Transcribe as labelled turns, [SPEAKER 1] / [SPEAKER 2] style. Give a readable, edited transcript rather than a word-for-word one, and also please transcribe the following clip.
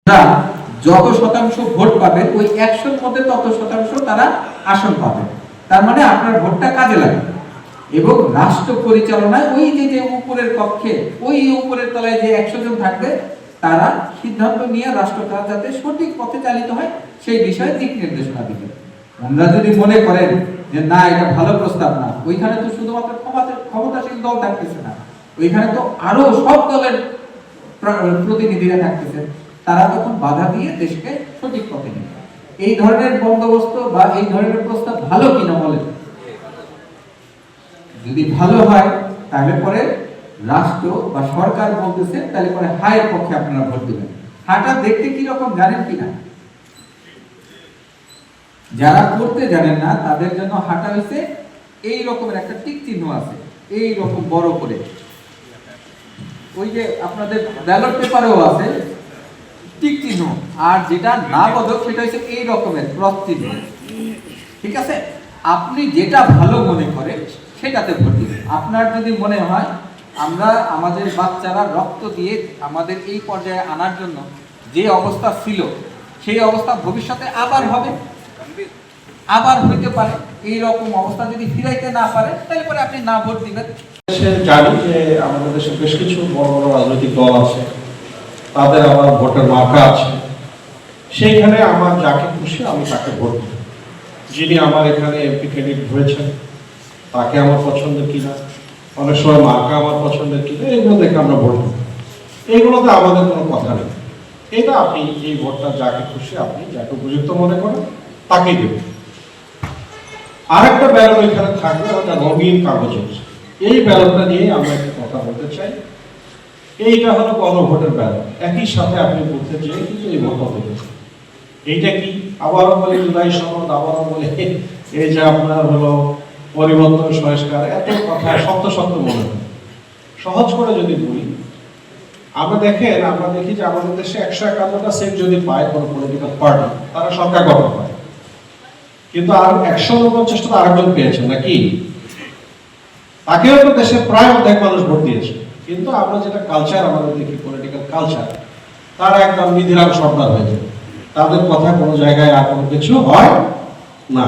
[SPEAKER 1] তারা যত শতাংশ ভোট পাবে ওই 100-র মধ্যে তত শতাংশ তারা আসন পাবে। তার মানে আপনার ভোটটা কাজে লাগে এবং রাষ্ট্র পরিচালনায় ওই যে উপরের কক্ষে ওই উপরের তলায় যে 100 জন থাকবে তারা সিদ্ধান্ত নিয়ে রাষ্ট্রটা যাতে সঠিক পথে চালিত হয় সেই বিষয়ে দিক নির্দেশনা দিবে। আমরা যদি মনে করেন যে না এটা ভালো প্রস্তাব না, ওইখানে তো শুধুমাত্র ক্ষমতাশীল দল থাকতেছে না, ওইখানে তো আরো সব দলের প্রতিনিধিরা থাকতেছে, তারা তখন বাধা দিয়ে দেশকে সঠিক পথে নিয়ে এই ধরনের বন্দোবস্ত বা এই ধরনের প্রস্তাব ভালো কিনা বলেন? যদি ভালো হয় তাহলে পরে রাষ্ট্র বা সরকার বলতেছে তাহলে পরে হায়ের পক্ষে আপনারা ভোট দিবেন। হাটা দেখতে কি রকম জানেন কিনা? যারা করতে জানেন না তাদের জন্য হাটা হইছে এই রকমের একটা টিক চিহ্ন আছে, এই রকম বড় করে, ওই যে আপনাদের ব্যালট পেপারেও আছে টিক চিহ্ন, আর যেটা না বদক সেটা হচ্ছে এই রকমের ক্রস চিহ্ন। ঠিক আছে, আপনি যেটা ভালো মনে করেন সেটাতে ভোট দিবেন। আপনার যদি মনে হয় আমরা আমাদের বাচ্চারা রক্ত দিয়ে আমাদের এই পর্যায়ে আনার জন্য যে অবস্থা ছিল সেই অবস্থা ভবিষ্যতে আবার হবে, আবার হইতে পারে, এই রকম অবস্থা যদি ফিরাইতে না পারে তাহলে পরে আপনি না ভোট দিবেন।
[SPEAKER 2] জানি যে আমাদের দেশে বেশ কিছু বড় বড় রাজনৈতিক দল আছে, তাদের আমার ভোটের মার্কা আছে, সেইখানে আমার যাকে খুশি আমি তাকে ভোট দিই। যিনি আমার এখানে এমপি ক্যান্ডিডেট হয়েছেন তাকে আমার পছন্দের কিনা, অনেক সময় মার্কা আমার পছন্দের কিনা, এগুলো দেখে আমরা ভোট দিই। এইগুলোতে আমাদের কোনো কথা নেই। এটা আপনি এই ভোটটা যাকে খুশি আপনি যাকে উপযুক্ত মনে করেন তাকেই দেবেন। আরেকটা ব্যালট এখানে থাকবে, ওটা রঙিন কাগজের। এই ব্যালটটা নিয়ে আমরা একটা কথা বলতে চাই। এইটা হলো গণভোটের ব্যালট, একই সাথে আপনি বলতে চেয়ে কিন্তু এই ভোটটা দেবেন। এইটা কি আবারও বলে জুলাই সনদ, আবারও বলে এই যে আপনার হলো পরিবর্তন সংস্কার, এত কথা সত্য সত্য মনে হয়। সহজ করে যদি বলি, আমরা দেখেন আমরা দেখি যে আমাদের দেশে 151টা সিট যদি পায় কোনো পলিটিক্যাল পার্টি, তারা সরকার গঠন করে, কিন্তু আর 149টা আরেকজন পেয়েছেন নাকি, তাকেও তো দেশে প্রায় অর্ধেক মানুষ ভোট দিয়েছে। কিন্তু আমরা যেটা কালচার আমাদের দেখি, পলিটিক্যাল কালচার, তারা একদম নিধিরাম সর্দার হয়ে যায়, তাদের কথা কোনো জায়গায় আর কোনো কিছু হয় না।